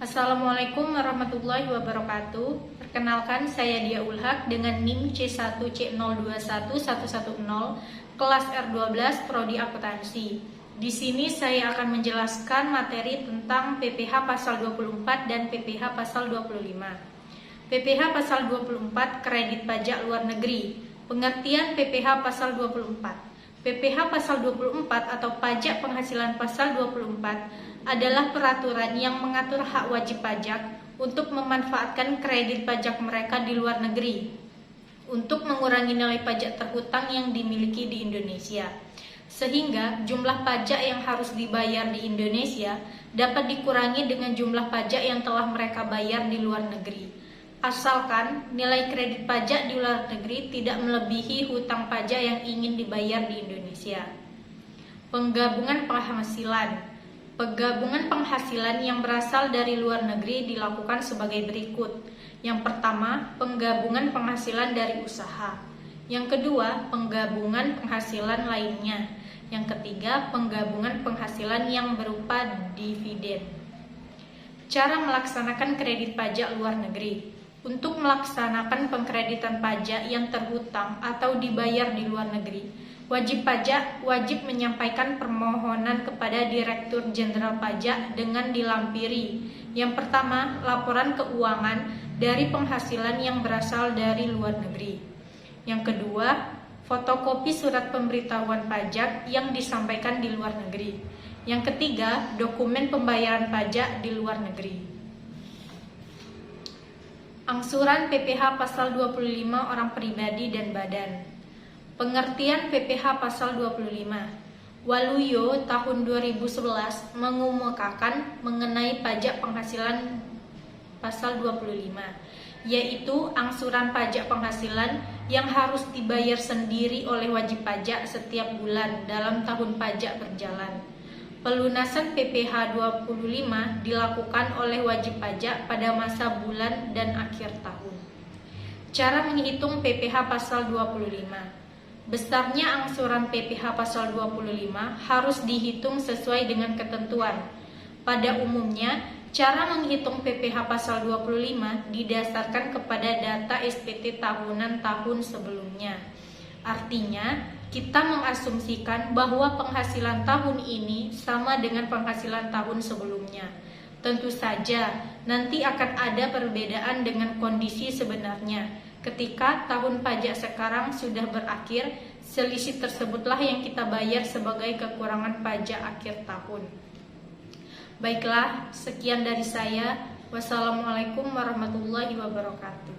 Assalamualaikum warahmatullahi wabarakatuh. Perkenalkan, saya Dia Ulhak dengan NIM C1C021110 kelas R12 Prodi Akuntansi. Di sini saya akan menjelaskan materi tentang PPh pasal 24 dan PPh pasal 25. PPh pasal 24 kredit pajak luar negeri. Pengertian PPh pasal 24. PPh pasal 24 atau pajak penghasilan pasal 24 adalah peraturan yang mengatur hak wajib pajak untuk memanfaatkan kredit pajak mereka di luar negeri untuk mengurangi nilai pajak terhutang yang dimiliki di Indonesia, sehingga jumlah pajak yang harus dibayar di Indonesia dapat dikurangi dengan jumlah pajak yang telah mereka bayar di luar negeri, asalkan nilai kredit pajak di luar negeri tidak melebihi hutang pajak yang ingin dibayar di Indonesia. Penggabungan penghasilan. Penggabungan penghasilan yang berasal dari luar negeri dilakukan sebagai berikut. Yang pertama, penggabungan penghasilan dari usaha. Yang kedua, penggabungan penghasilan lainnya. Yang ketiga, penggabungan penghasilan yang berupa dividen. Cara melaksanakan kredit pajak luar negeri. Untuk melaksanakan pengkreditan pajak yang terhutang atau dibayar di luar negeri, wajib pajak wajib menyampaikan permohonan kepada Direktur Jenderal Pajak dengan dilampiri. Yang pertama, laporan keuangan dari penghasilan yang berasal dari luar negeri. Yang kedua, fotokopi surat pemberitahuan pajak yang disampaikan di luar negeri. Yang ketiga, dokumen pembayaran pajak di luar negeri. Angsuran PPh pasal 25 orang pribadi dan badan. Pengertian PPh pasal 25. Waluyo tahun 2011 mengemukakan mengenai pajak penghasilan pasal 25, yaitu angsuran pajak penghasilan yang harus dibayar sendiri oleh wajib pajak setiap bulan dalam tahun pajak berjalan. Pelunasan PPh 25 dilakukan oleh wajib pajak pada masa bulan dan akhir tahun. Cara menghitung PPh pasal 25. Besarnya angsuran PPh pasal 25 harus dihitung sesuai dengan ketentuan. Pada umumnya, cara menghitung PPh pasal 25 didasarkan kepada data SPT tahunan tahun sebelumnya. Artinya, kita mengasumsikan bahwa penghasilan tahun ini sama dengan penghasilan tahun sebelumnya. Tentu saja, nanti akan ada perbedaan dengan kondisi sebenarnya. Ketika tahun pajak sekarang sudah berakhir, selisih tersebutlah yang kita bayar sebagai kekurangan pajak akhir tahun. Baiklah, sekian dari saya. Wassalamualaikum warahmatullahi wabarakatuh.